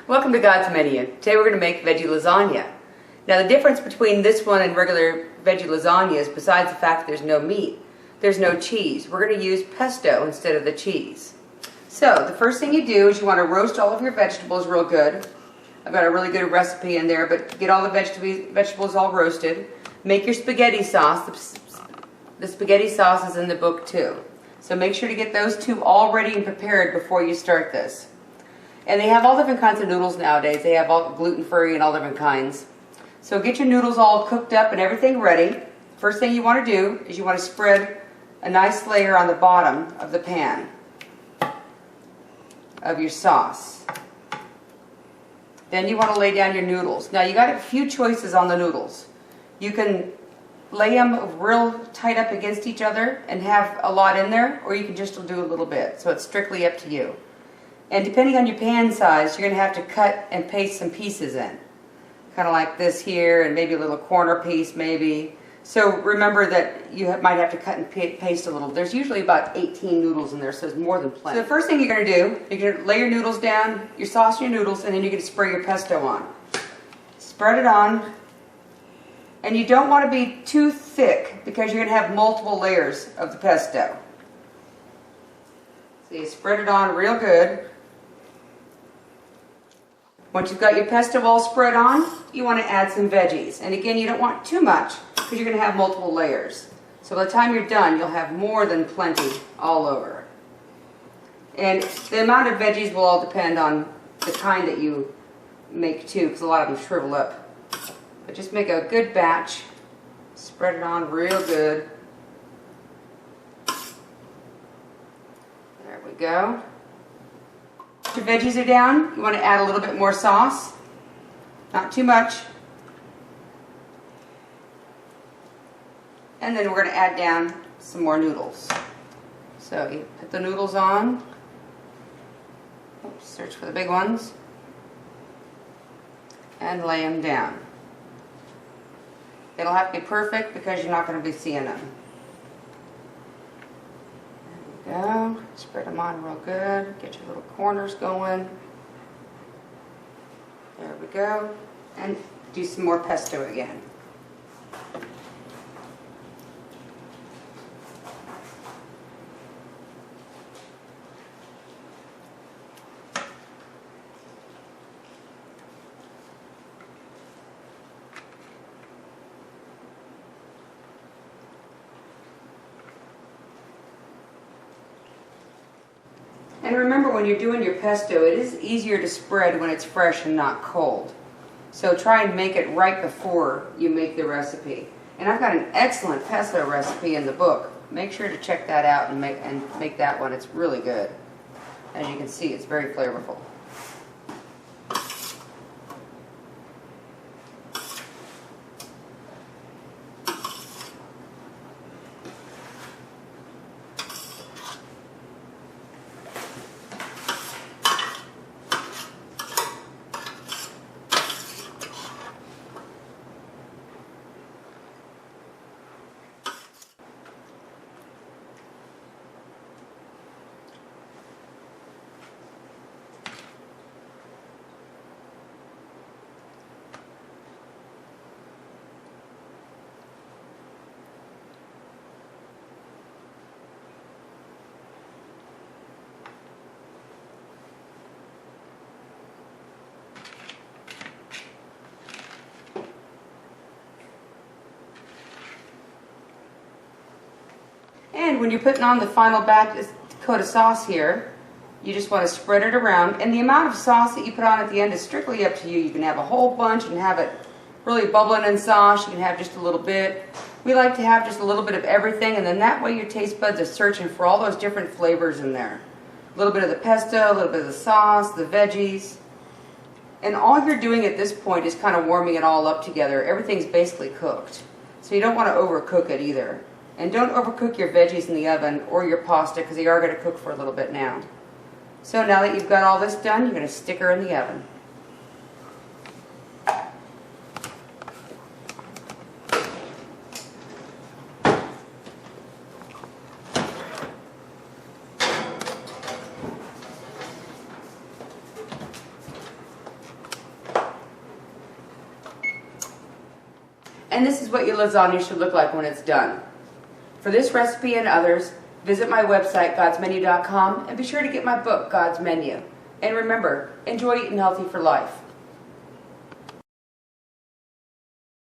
Welcome to God's Menu. Today we're going to make veggie lasagna. Now the difference between this one and regular veggie lasagna is, besides the fact that there's no meat, there's no cheese. We're going to use pesto instead of the cheese. So the first thing you do is you want to roast all of your vegetables real good. I've got a really good recipe in there, but get all the vegetables all roasted. Make your spaghetti sauce. The spaghetti sauce is in the book too. So make sure to get those two all ready and prepared before you start this. And they have all different kinds of noodles nowadays. They have all gluten-free and all different kinds. So get your noodles all cooked up and everything ready. First thing you want to do is you want to spread a nice layer on the bottom of the pan of your sauce. Then you want to lay down your noodles. Now you got a few choices on the noodles. You can lay them real tight up against each other and have a lot in there, or you can just do a little bit. So it's strictly up to you. And depending on your pan size, you're going to have to cut and paste some pieces in. Kind of like this here, and maybe a little corner piece maybe. So remember that you might have to cut and paste a little. There's usually about 18 noodles in there, so it's more than plenty. So the first thing you're going to do, you're going to lay your noodles down, your sauce and your noodles, and then you're going to spray your pesto on. Spread it on. And you don't want to be too thick because you're going to have multiple layers of the pesto. So you spread it on real good. Once you've got your pesto all spread on, you want to add some veggies. And again, you don't want too much because you're going to have multiple layers. So by the time you're done, you'll have more than plenty all over. And the amount of veggies will all depend on the kind that you make too, because a lot of them shrivel up. But just make a good batch. Spread it on real good. There we go. Your veggies are down, you want to add a little bit more sauce, not too much, and then we're going to add down some more noodles. So you put the noodles on. Oops, search for the big ones, and lay them down. It'll have to be perfect because you're not going to be seeing them. Go. Spread them on real good. Get your little corners going. There we go. And do some more pesto again. And remember, when you're doing your pesto, it is easier to spread when it's fresh and not cold. So try and make it right before you make the recipe. And I've got an excellent pesto recipe in the book. Make sure to check that out and make that one. It's really good. As you can see, it's very flavorful. And when you're putting on the final batch coat of sauce here, you just want to spread it around. And the amount of sauce that you put on at the end is strictly up to you. You can have a whole bunch and have it really bubbling in sauce. You can have just a little bit. We like to have just a little bit of everything, and then that way your taste buds are searching for all those different flavors in there. A little bit of the pesto, a little bit of the sauce, the veggies. And all you're doing at this point is kind of warming it all up together. Everything's basically cooked. So you don't want to overcook it either. And don't overcook your veggies in the oven or your pasta, because they are going to cook for a little bit now. So now that you've got all this done, you're going to stick her in the oven. And this is what your lasagna should look like when it's done. For this recipe and others, visit my website, godsmenu.com, and be sure to get my book, God's Menu. And remember, enjoy eating healthy for life.